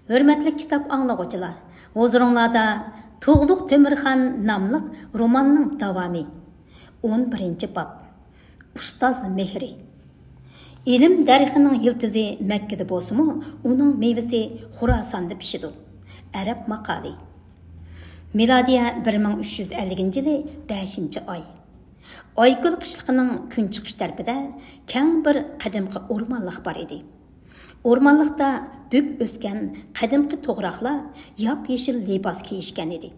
Hürmetli kitap anlıqçılar, huzurunlarda Tuğluq Tömürxan namlıq romanның davamı. 11. bab. Ustaz mehri. İlim dərixinin yıldızı Məkkədə bolsumu, onun meyvesi Xurasanda pişidi. Ərəb maqali. Miladiya 1350 yılı 5. ay. Aygül qışlığının gün çıxış tərəfində kəng bir qədimki ormanlıq bar idi. Ormanlıqda bük ösken qədimki toğraqlar yap-yeşil libas kiyişken idi.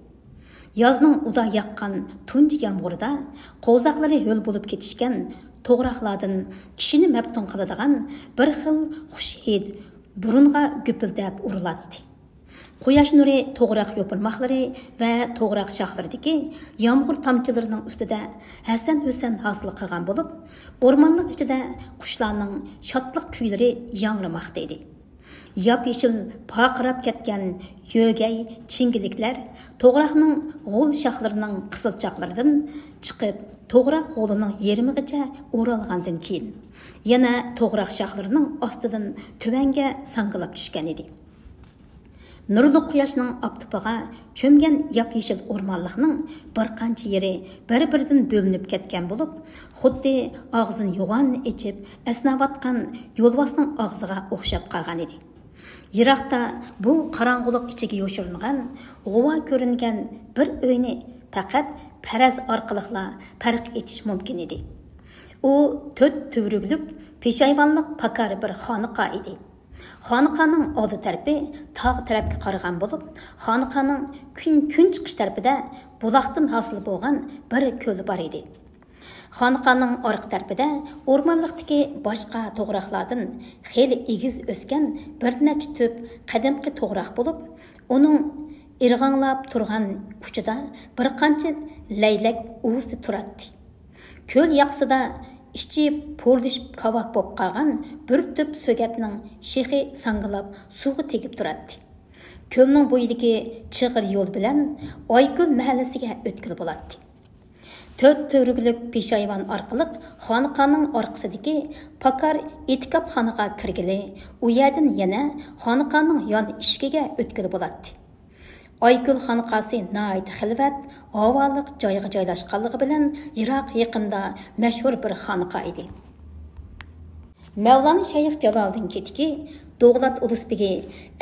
Yazның uda yaqqan tunç yağmurda qozaqları höl bolup ketişken toğraqlardan kişini məftun qıladigan bir xil xush hid burunğa güpüldəb urulatdı. Quyosh nuri to'g'raq yo'pirmoqlari va to'g'raq shoxlaridagi yomg'ir tomchilarining ustida Hasan Husan hosil qilgan bo'lib, o'rmonlik ichida qushlarning shodliq kuylari yangramoqda edi. Yop-yeshil paqirab ketgan yo'gay chingiliklar to'g'raqning g'o'l shoxlarining qisilchoqlaridan chiqib, to'g'raq g'o'lining yerimigacha o'ralgandan keyin yana to'g'raq shoxlarining ostidan tuvanga sangilab tushgan edi. Nurlu quyoshning aptipiga cho'mgan yap-yeshil o'rmonlikning bir qancha yeri bir-biridan bo'linib ketgan bo'lib, xuddi og'zini yo'g'on ichib asnavatgan yo'lbosning og'ziga o'xshab qolgan edi. Yiroqda bu qorong'ulik ichiga yoshirilgan, g'uva ko'ringan bir uyni faqat paraz orqaliqla farq etish mumkin edi. U 4 tuvruglik peshayvonlik pakar bir xoniqa edi. Xoniqaning oldi tarafi tog' tarafga qaragan bo'lib, xoniqaning kun chiqish tarafida buloqdan hosil bo'lgan bir ko'l bor edi. Xoniqaning orqa tarafida o'rmonlikdagi boshqa to'g'raqlardan xeyli egiz o'sgan bir necha to'p qadimki to'g'raq bo'lib, uning irg'anglab turgan uchida bir qancha laylak uvusi turadi. Ko'l yaqsida İçi porlışıp kavak bop qalğan bir töp sögətning şexi sangılab suğa tegib turadi. Kölning bo'yidagi chig'ir yo'l bilan Aygül mahallasiga o'tkilib bo'ladi. 4 to'ruglik peshayvon orqali xoniqaning orqasidagi pakar etikobxonaga kirgili, u yerdan yana xoniqaning yon eshigiga o'tkilib bo'ladi. Aygül xoniqasi nayt xilvat, havoliq joyga joylashganligi bilan yiroq yaqinda mashhur bir xoniqa edi. Mavlana Shayx Jaloliddin ketiki Doğlat Ulusbegi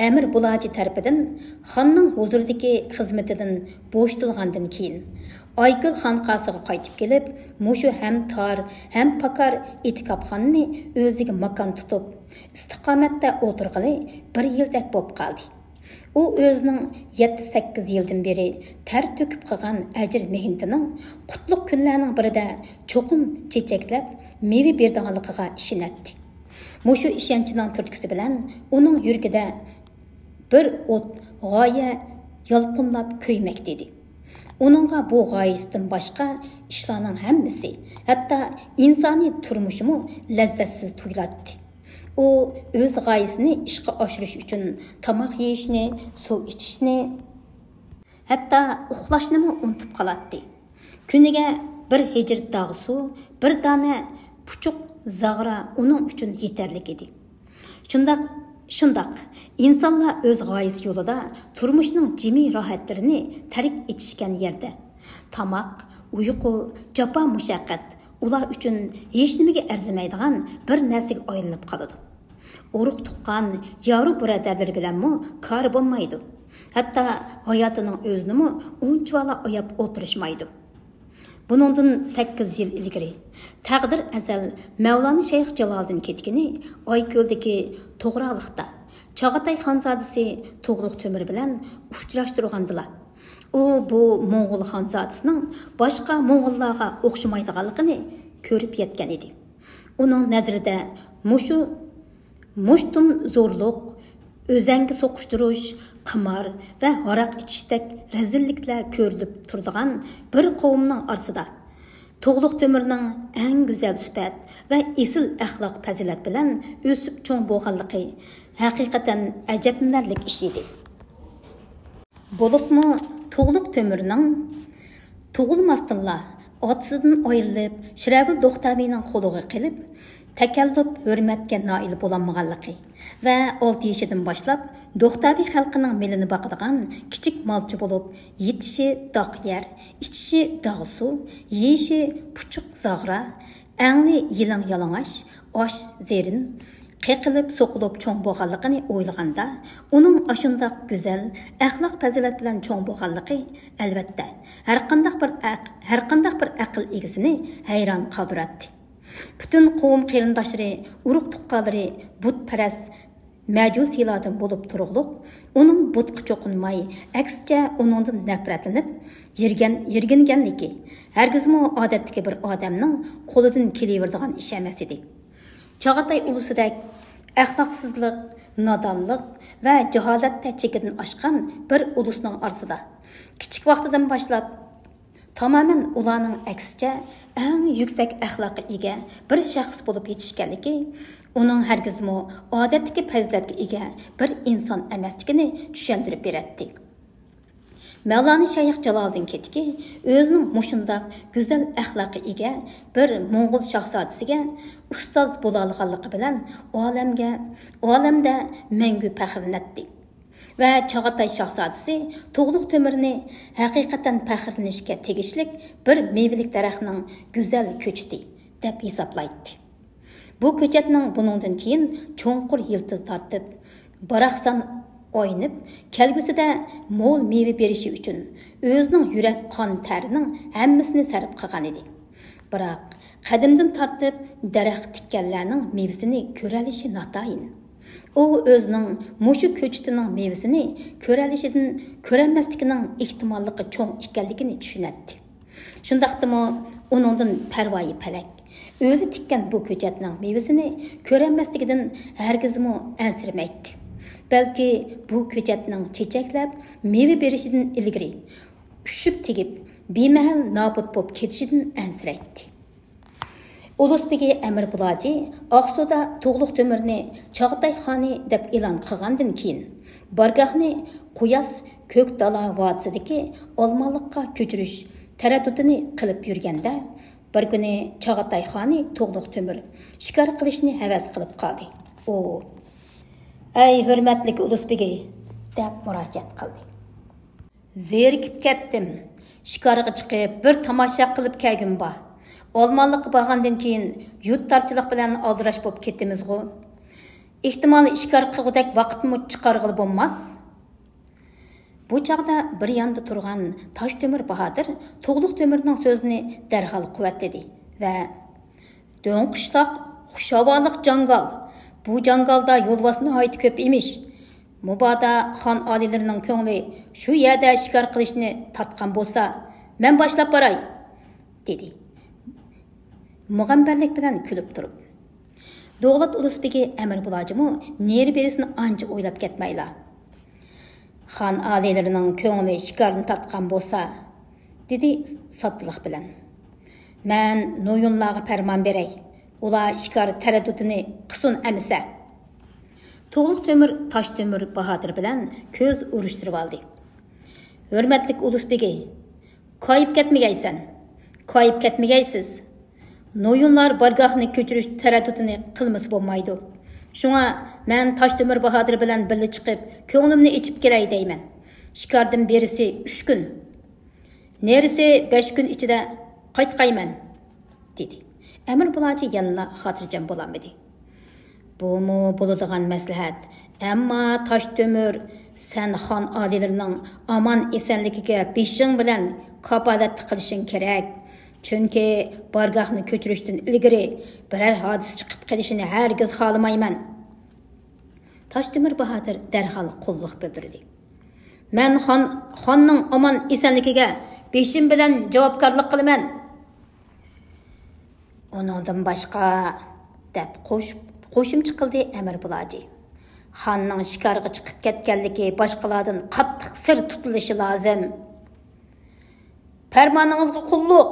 Amir Bulaji tarafidan xonning huzuridagi xizmatidan bo'shatilgandan keyin Aygül xoniqasiga qaytib kelib, mushu ham tor, ham pakar etikobxonni o'ziga makon tutib, istiqomatda o'tirg'ili bir yildak bo'lib qoldi. U o'zining 7-8 yildan beri ter to'kib qolgan ajr mehnatining qutlug' kunlarning birida cho'qim chechaklab meva berdiganligiga ishonadi. Mushu ishonchining turtkisi bilan uning yuragida bir o't g'oya yolqinlab ko'ymoqda edi. Uningga bu g'oyasidan boshqa ishlarning hammasi, hatto insoniy turmushimi lazzatsiz tuyuladi. O öz g'oyasini ishga oshirish uchun tomoq yeyishni, suv ichishni, hatto uxlashni unutib qoladi. Kuniga bir hijrat dog'i suv, bir dona puchuq zag'ra uning uchun yetarli edi. Shundaq insonlar o'z g'oyasi yo'lida turmushning jimi rohatlarini tark etishgan yerda tomoq, uyqu, jafo mushaqqat ular uchun hech nimaga arzimaydigan bir narsaga aylanib qoladi. Urug' tuqqan yoru birodarlari bilanmi kori bo'lmaydi. Hatto hayotining o'zini unchavala oyab o'tirishmaydi. Buningdan 8 yil ilgari taqdir azal Mavlana Shayx Jaloliddin ketgini Ayko'ldagi to'g'raqliqda Chag'atay xonzodasi Tuğluq Tömür bilan uchrashtirgandilar. U bu Mo'ng'ul xonzodasining boshqa Mo'ng'ullarga o'xshamaydiganligini ko'rib yetgan edi. Uning nazarida mushtum zo'rliq, o'zangi so'qishtirish, qimor va haraq ichishdak razilliklar ko'rilib turadigan bir qavmning orasida Tuğluq Tömürning eng go'zal sifat va esil axloq fazilat bilan o'sib cho'ng bo'lganligi haqiqatan ajablanarli ish edi. Bo'libmi Tuğluq Tömürning tug'ilmasdanla otasidan ayrilib, Shiravil Do'xtavining qo'liga qilib, takallub hurmatga noil bo'lolmaganligi va 6 yoshidan boshlab Do'xtaviy xalqining milini boqadigan kichik molchi bo'lib, yetishi doq yer, ichishi dog' suv, yeyishi puchuq zag'ra, angli yiling yalang'ash, osh zerin, qeqilib so'qilib cho'ng bo'lganligini o'ylaganda, uning ashundaq go'zal, axloq fazilat bilan cho'ng bo'lganligi albatta har qanday bir aql egisini hayron qoldiradi. Bütün qavm qarindoshlari, urug' tuqqanlari butparast majusiylardan bo'lib turug'liq, uning butqa cho'qinmay, aksicha uningdan nafratlanib, yirginganligi hargizmi odatdagi bir odamning qo'lidan kelaveradigan ish emas edi. Chog'atay ulusidek axloqsizlik, nodonlik va jaholatda chekidan oshgan bir ulusning orasida kichik vaqtidan boshlab tamamen ularning aksicha eng yuksak axloqqa ega bir shaxs bo'lib yetishganligi uning hargizmi odatdagi fazilatga ega bir inson emasligini tushuntirib beradi. Mevlana Shayx Jaloliddin Ketki o'zining mushundaq go'zal axloqqa ega bir Mo'ng'ul shahzodasiga ustoz bo'la olganligi bilan olamda mangu faxrlanadi. Ve Çağatay Şahzadisi Tuğluq Tömürni haqiqatan faxrlanishga tegishlik bir meyvelik daraxtning go'zal ko'chati deb hisoblaydi. Bu ko'chatning buningdan keyin cho'nqur yiltiz tortib, baraqsan o'ynib, kelgusida mo'l meyve berishi uchun o'zining yurak qon terining hammasini sarf qilgan edi. Biroq qadimdan tortib daraxt tikkanlarning mevasini ko'ralishi notayin. O özünün muşu köçütünün meyvesini körəlişidən körənməsliğinin ehtimallығы çoğ ikənligini düşünətdi. Şundaqdımı onundan pərvayı pələk. Özü tikkan bu köçətinin meyvesini körənməsliğindən hərgizmi ənsirməkdi. Bəlkə bu köçətinin çiçəkləb meyve berişidən ilgiri üşüp tegib beməhəl nabud bob ketişidən ənsirəkdi. Uluzbegi Əmir Bulaji Aqsuda Tuğluq Tömürni Çağatay xoni deb e'lon qilgandan keyin bargohni Quyas ko'k dala vodisidagi olmaliqqa ko'chirish taraddudini qilib yurganda bir kuni Çağatay xoni Tuğluq Tömür shikor qilishni havas qilib qoldi. O "Ey hurmatli Uluzbegi" deb murojaat qildi. "Zerikib ketdim. Shikorga chiqib bir tomosha qilib kelgim bor. Olmanlıqqa bağandan keyin yuttarchilik bilan aldirash bo'lib ketdimizg'u. Ehtimol ishkor qilgudak vaqtmi chiqarg'ili bo'lmas." Bu chaqda bir yonda turgan Toshtemir Bahodir Tuğluq Tömürning so'zini darhol quvvatladi va "Do'ng-qishloq xushovolik jangal. Bu jangalda yo'lbosni hayt ko'p emish. Mubodo xon olilarining ko'ngli shu yerda ishkor qilishni tortgan bo'lsa, men boshlab boray" dedi. Muğamberlik bilen külüp durup. Doğulat Uluzbegi Əmir Bulajımı neri birisini anca oylap ketmeyla. "Xan aleylerinin köngülü şikarını tartkan bolsa" dedi sattılıq bilen. "Men noyunlağı perman berey. Ula şikar tereddütünü qısun əmise." Tuğluq Tömür Toshtemir Bahodir bilen köz uruşturup aldı. "Hürmetlik Uluzbegi, kayıp ketmegeysen. Kayıp ketmegeysiz. Noyunlar bargohni ko'chirish taraddudini qilmasa bo'lmaydi. Shunga men Toshtemir Bahodir bilan birga chiqib, ko'nglimni ichib kelay deyman. Shikardan berisi 3 kun. Nerisi 5 kun ichida qaytqayman" dedi. Әмір Bulaji yanla xotirjam bo'lmadi. "Bumu bo'ladigan maslahat. Ammo Toshtemir, sen xon olilarining aman esanligiga beshing bilan kapolat qilishing kerak. Çünkü bargohni ko'chirishdan ilgari biror hodisa chiqib qolishini hargiz xohlamayman." Toshtemir Bahodir darhol qo'lliq bildirdi. "Men xonning omon esanligiga beshim bilan javobgarlik qilaman." "Onundan boshqa" deb qo'shimcha qildi Әмір Bulaji. "Xonning shikorga chiqib ketganligi boshqalardan qattiq sir tutilishi lozim. Farmoningizga qulluq"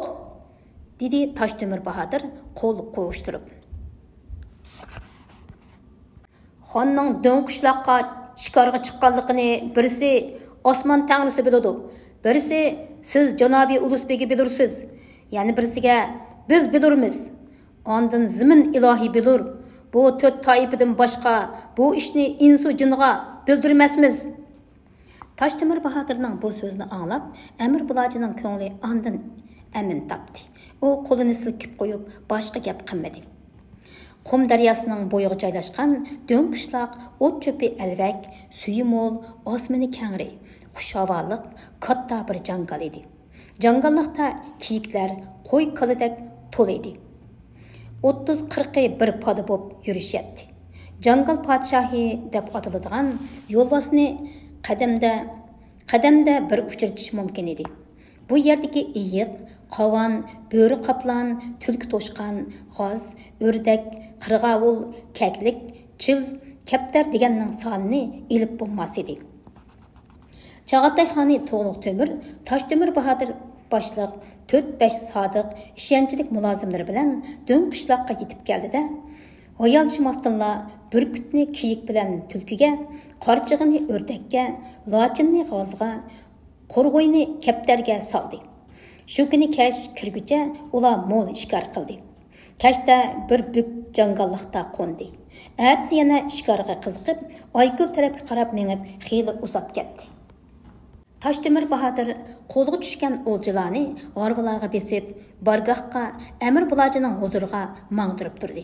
dedi Toshtemir Bahodir qo'l qo'yishtirib. "Xonning do'ng-qishloqqa shikorga chiqqanligini birisi osmon tanrisi biladi, birisi siz janobi Uluzbegi bilursiz, yana birisiga biz bilurmiz. Ondan zimin ilohiy bilur. Bu to'rt toifadan boshqa bu ishni insu jinga bildirmasmiz. Toshtemir Bahodirning bu so'zini anglab, Amir Bulochining ko'ngli ondan amin topdi. U qo'lini silkib qo'yib, boshqa gap qilmadi. Qum daryosining bo'yiga joylashgan do'ng qishloq, o't cho'pi alvak, suyi mo'l, osmoni kangri, xushhavoliq, katta bir jangal edi. Jangallikda kiyiklar qo'y kalidek to'la edi. 30-40 bir poda bo'lib yurishyapti. Jangal podshohi deb ataladigan yo'lbosni qadamda bir uchratish mumkin edi. Bu yerdagi iyiq, qovan, bo'ri qoplan, tulki to'shqan, g'oz, o'rdak, qirg'avul, kaklik, chil, kaptar deganning sonini ilib bo'lmas edi. Chag'atay xoni To'g'liq Temir, Toshtemir Bahodir boshliq 4-5 sodiq, ishonchlik mulozimlar bilan do'ng qishloqqa yetib keldida, ayolshimosdinla burkutni kiyik bilan tulkiga, qorchig'ini o'rdakka, lochinni g'ozga, qo'rg'oyni kaptarga soldi. Shu kuni kash kirgucha ular mo'l ishkor qildi. Kashda bir buk jangalliqda qo'ndi. Atsi yana ishkorga qiziqib, Aygul tarafga qarab menib, xeyli uzab ketdi. Toshtemir Bahodir qo'lga tushgan o'ljilarni g'orbalarga besib, bargohga Amir Bulochining huzuriga mangdirib turdi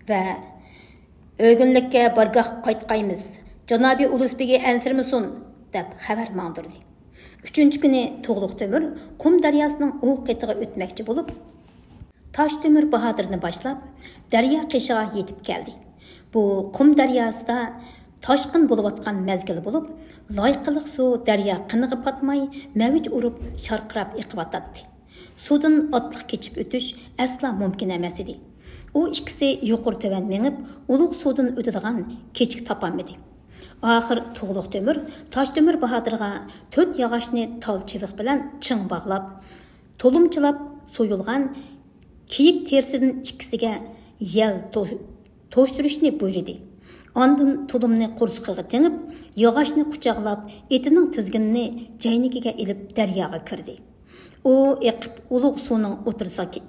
va o'ginlikka bargoh qaytqaymiz. Janobi Ulusbegi ansirmisun deb xabar mangdirdi. 3-kuni To'g'liq Temir Qum daryosining u qetiga o'tmoqchi bo'lib, Toshtemir Bahodirni boshlab daryo qishiga yetib keldi. Bu Qum daryosida toshqin bo'layotgan mezgil bo'lib, loyqiliq suv daryo qiniga patmay, mavj urib, sharqirab eqiyotdi. Suvdan otliq kechib o'tish asla mumkin emas edi. U ikkisi yuqur-tovan menib, ulug' suvdan o'tadigan kechik topolmadi. Oxir To'g'liq Temir Toshtemir Bahodirga 4 yog'ochni tol chiviq bilan ching bog'lab, to'lumchilab so'yilgan kiyik terisidan ikkisiga yel to'shtirishni buyurdi. Ondan tulumni qursiqiga tengib, yog'ochni quchoqlab, etining tizginini jaynikiga ilib daryoga kirdi. U eqib ulug' suvning o'tirsiga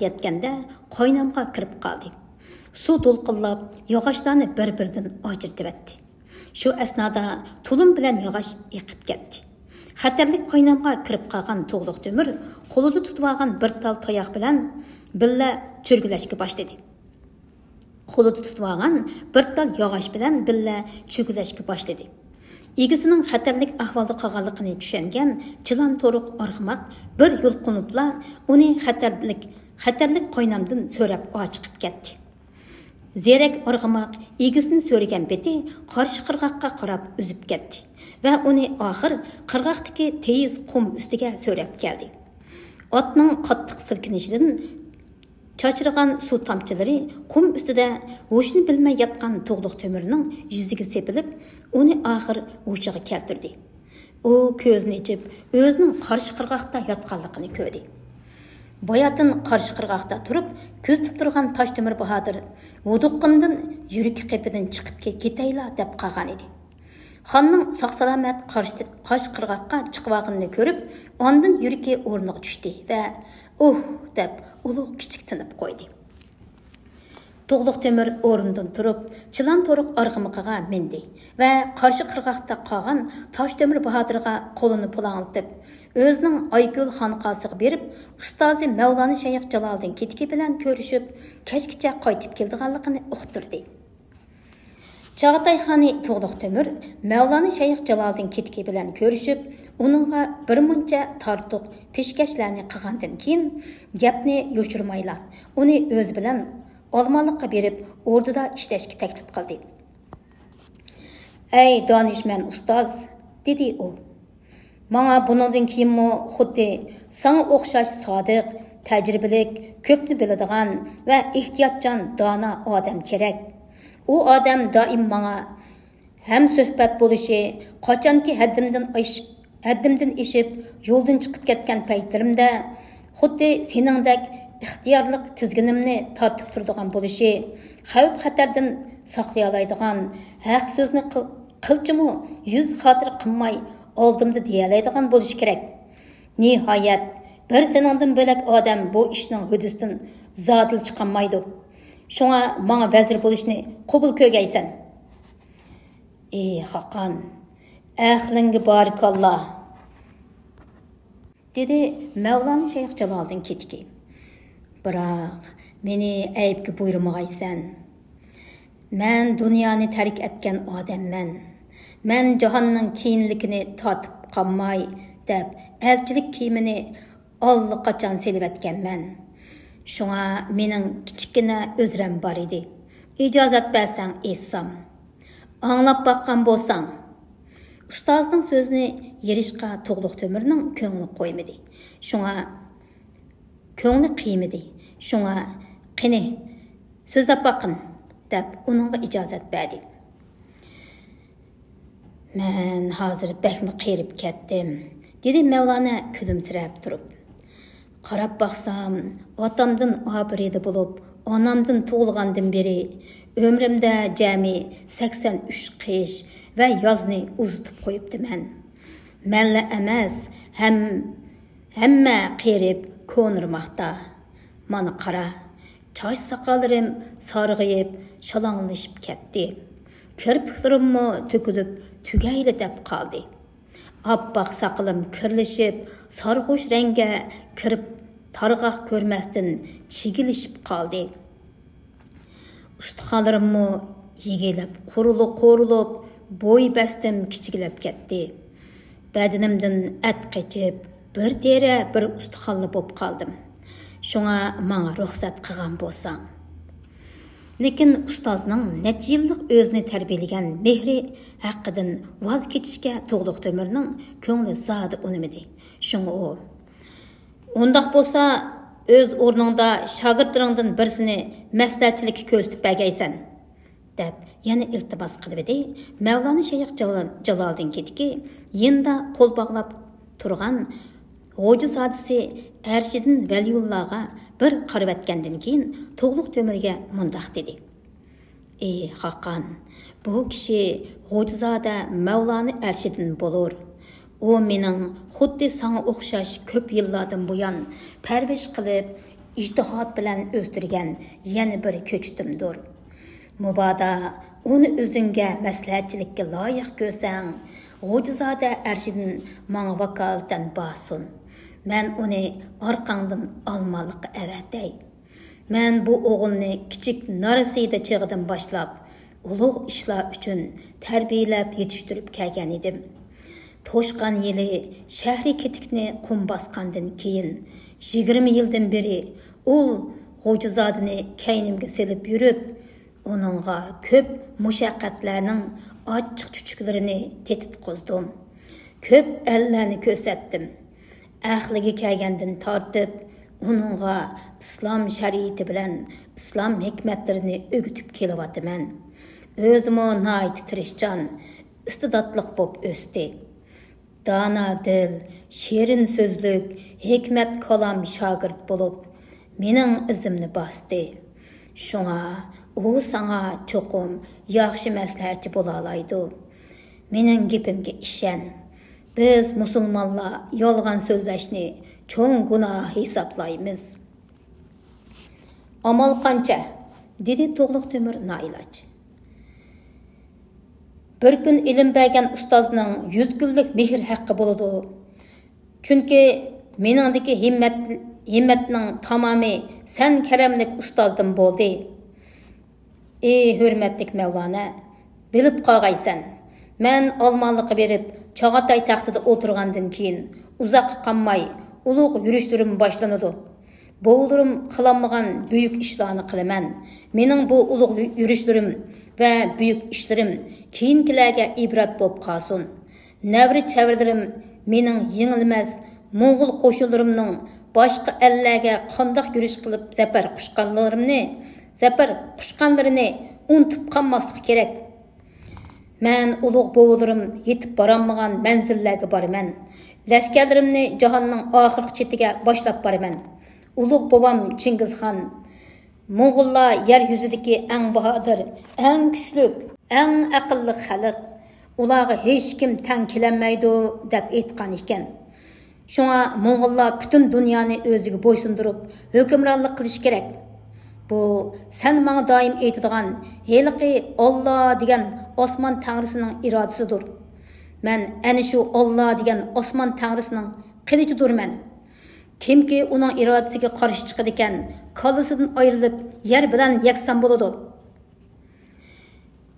yetganda, qoynamga kirib qoldi. Suv to'lqinlab, yog'ochlarni bir-biridan ajratib etdi. Shu asnoda tulum bilan yog'och eqib ketdi. Xatarlik qoynamga kirib qolgan To'g'liq Temir qo'lida tutib olgan bir tal tayoq bilan billa cho'rgilashga boshladi. Qo'lida tutib olgan bir tal yog'och bilan billa cho'rgilashga boshladi. Egisining xatarlik ahvolda qolganligini tushungan Chilan To'riq Arg'umoq bir yo'l qo'nibla uni xatarlik qoynamdan so'rab chiqib ketdi. Zerak Arg'umoq egisini so'ragan beti qarshi qirg'oqqa qarab uzib ketdi va uni oxir qirg'oqdagi teyiz qum ustiga so'rab keldi. Otning qattiq silkinishidan chachirgan suv tomchilari qum ustida ho'shni bilmay yotgan To'g'liq Temirning yuziga sepilib, uni oxir hushiga keltirdi. U ko'zini ochib, o'zining qarshi qirg'oqda yotganligini ko'rdi. Boyatin qarshi qirg'oqda turib, ko'zitib turgan Toshtemir Bahodir vuduqqindan yurak qepidan chiqib ketayla deb qolgan edi. Xonning sog'-salomat qarshi qirg'oqqa chiqib ko'rib, ondan yuragi o'rniga tushdi va deb ulug' kichik tinib qo'ydi. To'g'liq Temir o'rnidan turib, Chilan To'riq Arg'umoqqa mindi va qarshi qirg'oqda qolgan Toshtemir Bahodirga qo'lini pulanlatib, o'zining Aygul xonqosiga berib, ustozi Mavlona Shayx Jaloliddin ketiki bilan ko'rishib, kechgacha qaytib kelganligini uqtirdi. Chag'atay xoni To'g'liq Temir Mavlona Shayx Jaloliddin ketiki bilan ko'rishib, uningga bir muncha tortiq peshkashlarni qilgandan keyin gapni yo'shirmayla, uni o'z bilan Olmonliqqa berib, o'rdida ishlashga taklif qildi. "Ey donishmand ustoz", dedi u. "Menga buningdan keyinmi xuddi sana o'xshash sodiq, tajribalik, ko'pni biladigan va ehtiyotchan dono odam kerak. U odam doim menga ham suhbat bo'lishi, qachonki haddimdan eshib, yo'ldan chiqib ketgan paytlarimda xuddi seningdek ixtiyorlik tizginimni tortib turadigan bo'lishi, xavf xatardan saqlay oladigan, haq so'zni qilchimu yuz xotir qilmay oldimda deya oladigan bo'lishi kerak. Nihoyat bir seningdan bo'lak odam bu ishning hudisidan zodil chiqolmaydi. Shunga menga vazir bo'lishni qabul ko'rgaysan. Haqqan, aqlinga barakalloh, dedi Mevlana Şeyh Jaloliddin Ketki. Biroq meni aybga buyurmag'aysan. Men dunyoni tark etgan odamman. Men jahonning kiyinligini tatib qolmay deb elchilik kiyimini allaqachon selib etganman. Shunga mening kichikina o'zram bor edi. İcazat bersang etsam. Anglab baqqan bo'lsang. Ustozning so'zini yerishqa To'g'liq Temirning ko'ngli qo'ymadi. Shunga ko'ngli qiymadi. Shunga qani so'zlab baqqin deb uningga ijozat berdi. Men hozir bakmi qirib ketdim, dedi Mevlana kulimsirab turib. Qarab baqsam, otamdan obridi bo'lib, onamdan tug'ilgandan beri ömrümdə cəmi 83 qish və yazni uzutub qoyubdiman. Mənlə əməz, həmmə qirib konurmaqda. Mana qara, çaş saqallarım sarğıyıb, şalanlaşıb ketdi. Kirpiklərimmi tökülüb, tügəyli dəb qaldı. Abbaq saqalım kirlişib, sarğuş rəngə kirib, tarğaq görməsdən çigilişib qaldı. Ustixonlarimmi yegilib, qo'rilib, bo'y bastim kichikilib ketdi. Badanimdan at qechib, bir teri, bir ustixonli bo'lib qoldim. Shunga menga ruxsat qilgan bo'lsang. Lekin ustozning necha yillik o'zini tarbiyalagan mehri haqqidan voz kechishga To'g'liq Temirning ko'ngli zodi unimidi. Shunga u undaq bo'lsa öz o'rningda shogirdlaringdan birsini maslahatchilikka ko'rsatib bergaysan deb yana iltimos qildi. Mevlana Şeyh Jaloliddin Ketki yenda qo'l bog'lab turgan G'ojizodisi Arshidin Valiyullahga bir qarab etgandan keyin To'g'liq Temirga mundaq dedi. Haqqan, bu kishi G'ojizoda Mevlana Arshidin bo'lur. O mening xuddi sana o'xshash ko'p yillardan buyon parvish qilib, ijtihod bilan o'stirgan yana bir ko'chtimdir. Mubodo uni o'zingga maslahatchilikka loyiq ko'rsang, G'ojizoda Arshidin menga vakolatan basun. Men uni orqangdan olmoqqa avatay. Men bu o'g'ilni kichik narasida chig'idan boshlab, ulug' ishlar uchun tarbiyalab yetishtirib kelgan edim. To'shqan yili shahri ketikni qum bosgandan keyin 20 yildan beri ul G'ojizodani kaynimga selib yurib, uningga ko'p mushaqqatlarning ochiq chuchuklarini tetitqizdim. Ko'p allarni ko'rsatdim. Ahliga kelgandan tortib, uningga islom shariati bilan islom hikmatlarini o'gitib kelyapman. O'zim nihoyat tirishchan, istidodliq bo'lib o'sdi. Dana dil, şirin sözlük, hikmet kalam şagird bulup, mening izimni bastı. Şuna, o sana çoqum, yaxşı məsləhətçi bulalaydı. Mening gepimge işen. Biz musulmanlar yolgan sözləşni çoğun günah hesaplayımız. Amal qancha, dedi To'g'liq Temir nailaç. Bir gün ilim bergen ustozning 100 günlük mehr haqqi bo'ladi. Chunki meningdagi himmatning tamomi sen karamlik ustozdan bo'ldi. Hurmatli Mevlana, bilib qolgaysan. Men olmonliqqa berib, Chog'atay taxtida o'tirgandan keyin uzoq qolmay ulug' yurishlarim boshlanadi. Bo'g'lurim qilolmagan buyuk ishlarni qilaman. Mening bu ulug' yurishlarim ve büyük işlerim keyinkilerge ibrat bo'lib qolsin. Navri çevirdirim mening yengilmez Moğol qo'shinlarimning boshqa ellarga qandoq yurish qilib zafar qushqanlarini unutib qolmaslik kerak. Men ulug' bo'g'larim yetib borolmagan manzillarga boraman. Lashkarlarimni jahonning oxirgi chetiga boshlab boraman. Ulug' bobom Chingizxon Moğollar yer yüzüdeki en bahadır, en güçlük, en akıllı xalq. Ularga hech kim teng kelenmeydi deb aytgan ekan. Şuna Moğollar bütün dünyani özüge boysundurup hükümranlık kılış gerek. Bu sen bana daim aytadigan heliqi Allah degan osmon tangrisinin irodasidir. Men ana shu Allah degan osmon tangrisinin qilichidirman. Kimki uning irodasiga qarshi chiqadi ekan, kalisidan ayrilib yer bilan yakson bo'ladi.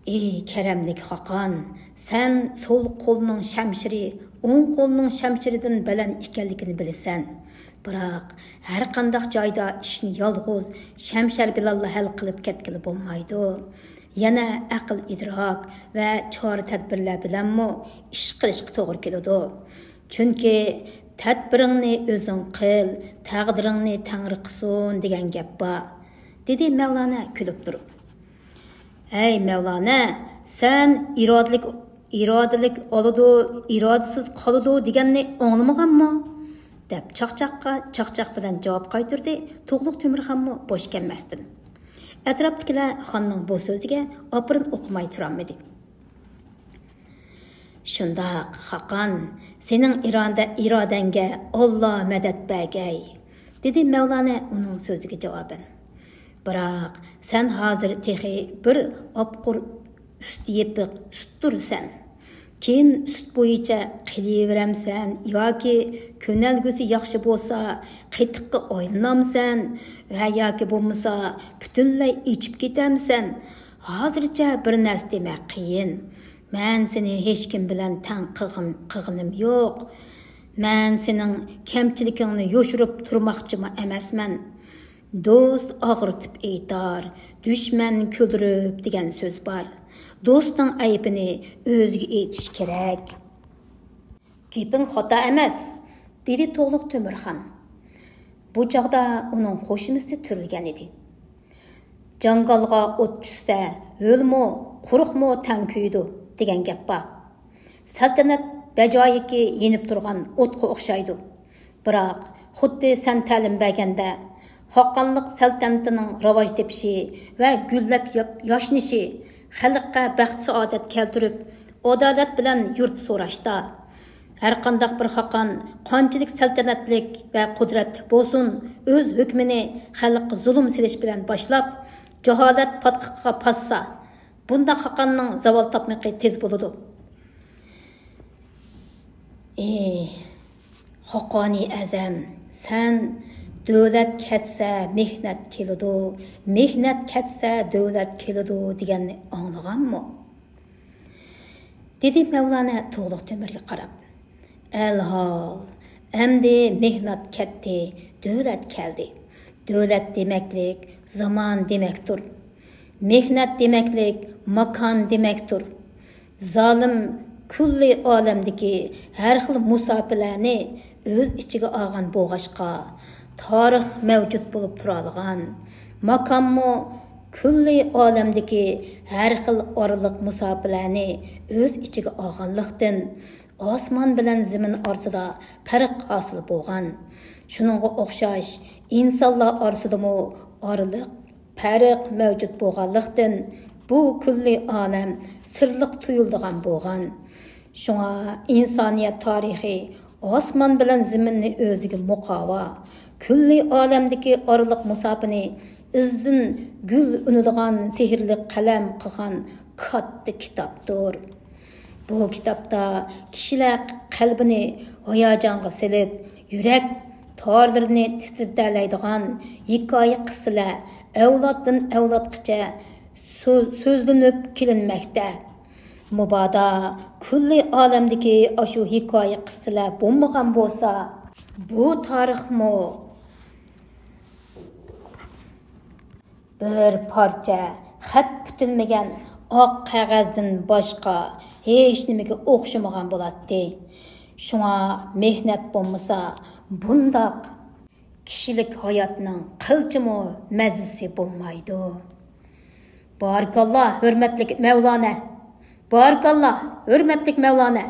Ey karamlik Hakan, sen sol qo'lning shamshiri, o'ng qo'lning shamshiridan baland ekanligini bilasan. Biroq har qanday joyda ishni yolg'iz shamshar bilan hal qilib ketgili bo'lmaydi. Yana aql idrok va chora tadbirlar bilanmi ish qilishga to'g'ri keladi. Chunki tadbiringni o'zing qil, taqdiringni Tangri qilsin degan gap bor, dedi Mavlana kulib turib. Ey Mavlana, sen irodalik oladi, irodasiz qoladi deganni anglamaganmi? Deb chaqchaq bilan javob qaytirdi. To'g'liq Temirxonmi bo'sh kelmasdi. Atrofdagilar xonning bu so'ziga opirin o'qimay turolmadi. Shundoq Hakan, sening irodangga Alloh madad bergay, dedi Mavlana uning so'ziga javoban. Biroq sen hozir texi bir opqur üst yepiq üsttursan. Keyin üst bo'yicha qilaveramsan yoki ko'nalgusi yaxshi bo'lsa qetiqqa oylanamsan va yoki bo'lmasa butunlay ichib ketamsan. Hozircha bir narsa demak qiyin. Men seni hech kim bilan tang qilganim yo'q. Men sening kamchiligingni yoshirib turmoqchimi emasman. Do'st og'ritib aytar, dushman kuldirib degan so'z bor. Do'stning aybini o'ziga aytish kerak. Gaping xato emas, dedi To'g'liq Temirxon. Bu chaqda uning qo'shnisi turilgan edi. Jangalga o't tushsa, o'lmi, quruqmi tang kuydi degan gap bor. Saltanat bajoyiki yenib turgan o'tga o'xshaydi. Biroq xuddi sen ta'lim berganda Haqqonlik saltanatining rivoj tepishi va gullab yoshnishi xalqqa baxt saodat keltirib, adolat bilan yurt so'rashda har qanday bir Haqqon qanchalik saltanatlik va qudratli bo'lsin, o'z hukmini xalqqa zulm silish bilan boshlab, jaholat patqiqqa passa, bunda Haqqonning zavol topmaqi tez bo'ladi. Haqqoni azam, sen davlat ketsa mehnat keladi, mehnat ketsa davlat keladi deganni anglaganmi? Dedi Mavlana To'g'liq Temirga qarab. Alhol, endi mehnat ketdi, davlat keldi. Davlat demaklik zamon demakdir. Mehnat demaklik makon demakdir. Zolim kulli olamdagi har xil musofilarni o'z ichiga olgan bo'g'ashqa tarix mavjud bo'lib turadigan, makonmi kulli olamdagi har xil oraliq musofilarni o'z ichiga olganlikdan osmon bilan zamin orasida farq hosil bo'lgan. Shuningga o'xshash insonlar orasidami oraliq farq mavjud bo'lganlikdan bu kulli olam sirliq tuyuldigan bo'lgan. Shunga insoniyat tarixi osmon bilan zaminni o'ziga muqova, kulli olamdagi oraliq musofini izdin gul unadigan sehrli qalam qilgan katta kitobdir. Bu kitobda kishilar qalbini hayajonga silib, yurak torlarini titraydigan hikoya qissalar avloddan avlodgacha so'zlanib kelinmoqda. Mubada kulli olamdagi ashu hikoya qissalar bo'lmagan bo'lsa, bu tarixmi bir parcha xat putilmagan oq qog'ozdan boshqa hech nimaga o'xshamagan bo'ladi. Shunga mehnat bo'lmasa, bundoq kishilik hayotning qilchimi mazisi bo'lmaydi. Barakalloh, hurmatli Mavlana. Barakalloh, hurmatli Mavlana,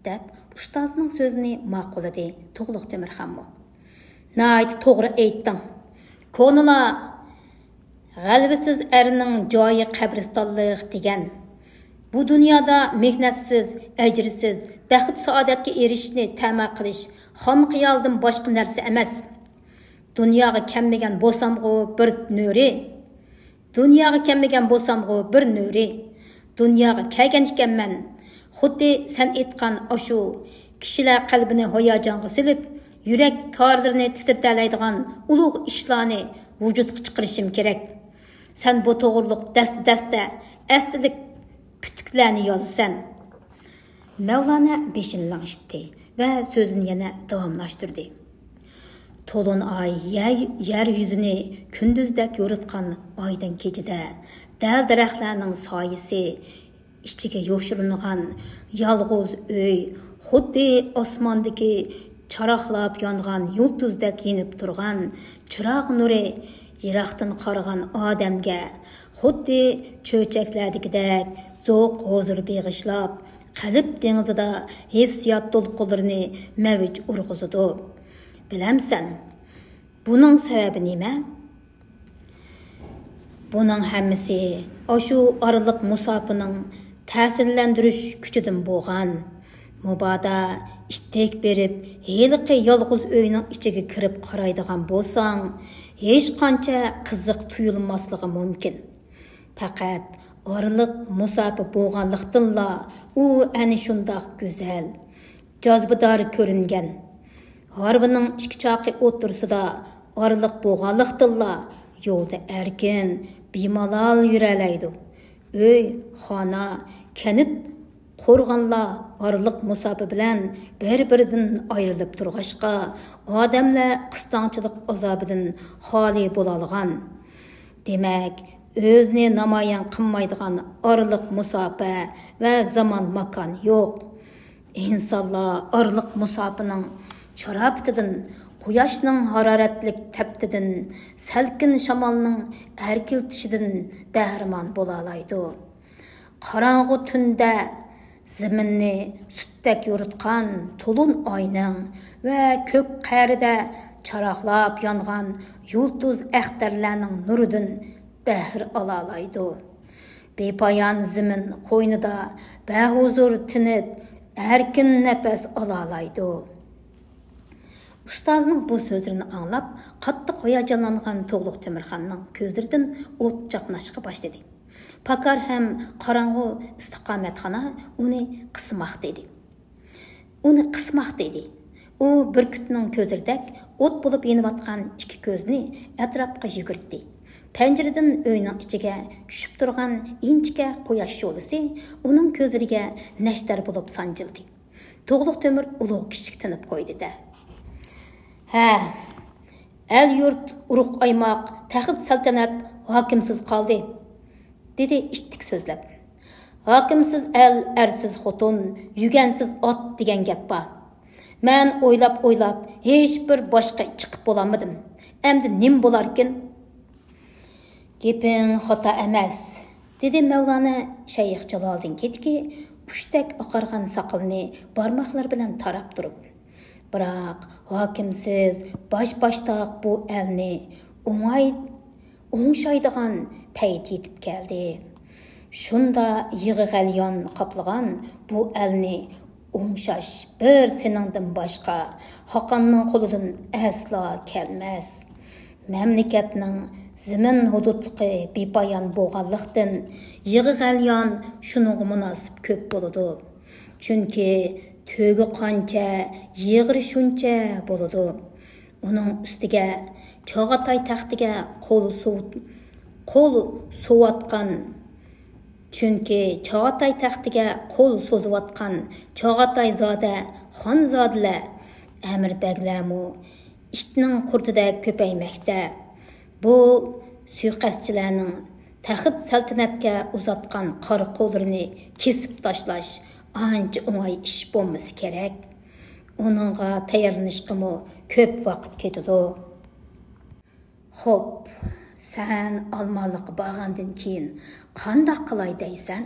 deb ustozining so'zini ma'qulladi To'g'liq Temirxonmi. Nayt to'g'ri aytding. Ko'nila g'alvisiz erning joyi qabristonlik degan. Bu dünyada mehnatsiz, əcrsiz, bəxt saadətə erişishni təma qilish xom xiyoldan boshqa narsa emas. Dunyoga kelmagan bo'lsam-g'u bir nuri. Dunyoga kelmagan bo'lsam-g'u bir nuri. Dunyoga kelgan ekanman. Xuddi sen aytgan ashu kishilar qalbini hayajonga silib, yurak torlarini titratalaydigan ulug' ishlarni vujudga chiqarishim kerak. Sen bu to'g'riliq dasta astalik pütüklarni yozasan. Mevlana beşini langıştı ve sözünü yana davamlaştırdı. Tolun ay yer yüzünü kündüzdek yoritkan aydan kecide, dal daraxtlarning soyisi içige yoşurungan yalğız öy, xuddi osmondagi charaqlab yongan yulduzdek yenib turgan chiroq nuri yiroqdan qaragan odamga xuddi cho'chaklardagidek zo'q huzur beg'ishlab qalb dengizida hissiyot to'lqinlarini mavj urg'izadi. Bilamsan, buning sababi nima? Buning hammasi oshu oraliq musofining ta'sirlantirish kuchidan bo'lgan. Mubada istek berib, heliqi yolg'iz o'yning ichiga kirib qaraydigan bo'lsang, hech qancha qiziq tuyulmasligi mumkin. Faqat oraliq musofi bo'lganlikdanla u ana shundoq go'zal, jozibador ko'ringan. Harbining ikki choqi o'tirsida oraliq bo'lganlikdanla yo'lda erkin, bemalol yuralaydi. Öy, xona, kanit qo'rg'onlar oraliq musofi bilan bir-biridan ayrilib turg'ashqa, odamlar qistonchilik azobidan xoli bo'la olgan. Demak, o'zini namoyon qilmaydigan oraliq musofa va zamon makon yo'q. İnsanlar oraliq musofining sharofatidan, quyoshning haroratlik taptidan, salkin shamolning erkiltishidan bahramon bo'la oladi. Qorong'u tunda zaminni sutdak yoritgan to'lun oyning va ko'k qa'rida charaqlab yongan yulduz axtarlarning nuridan bahr ola oladi. Bepoyon zamin qo'ynida bahuzur tinib, erkin nafas ola oladi. Ustozning bu so'zlarini anglab, qattiq hayajonlangan To'g'liq Temirxonning ko'zlaridan o't chaqnashga boshladi. Pakar ham qorong'u istiqomatxona uni qismoq dedi. U burkutning ko'zirdek o't bo'lib yeniyotgan ikki ko'zni atrofga yugurtdi. Pencereden uyning ichiga tushib turgan inchika quyosh sho'lisi uning ko'zlariga nashtar bo'lib sanjildi. To'g'liq Temir ulug' kichik tinib qo'ydi-da. Ha, el yurt, urug' aymoq, taxt saltanat hokimsiz qoldi, dedi ishtik so'zlab. Hokimsiz el, ersiz xotin, yugansiz ot degan gap bor. Men o'ylab hech bir boshqa chiqib bo'lamadim. Endi nim bo'larkin? Geping xato emas, dedi Mevlana Shayx Jaloliddin Ketki, ushtak oqargan soqilni barmoqlar bilan tarab turib. Biroq hokimsiz bosh-boshtoq bu elni o'ngshaydigan payt yetib keldi. Shunda yig'i g'alyon qoplagan bu elni o'ngshash bir seningdan boshqa Xoqonning qo'lidan aslo kelmas. Mamlakatning zamin hududligi bepoyon bo'lganlikdan yig'i g'alyon shuningga munosib ko'p bo'ladi. Chunki tögi qancha, yig'ri shuncha bo'ladi. Uning ustiga Chog'atay taxtiga qo'l so'vatgan Chog'atay zoda xonzodalar, amir baglamu ishning qurtida ko'paymoqda. Bu suiqasdchilarning taxt saltanatga uzatgan qora qo'llarini kesib tashlash ancha o'ng'ay ish bo'lmasi kerak. Uningga tayyorlanishga ko'p vaqt ketadi. Xo'p, sen almonliqqa borgandan keyin qanday qilay deysan?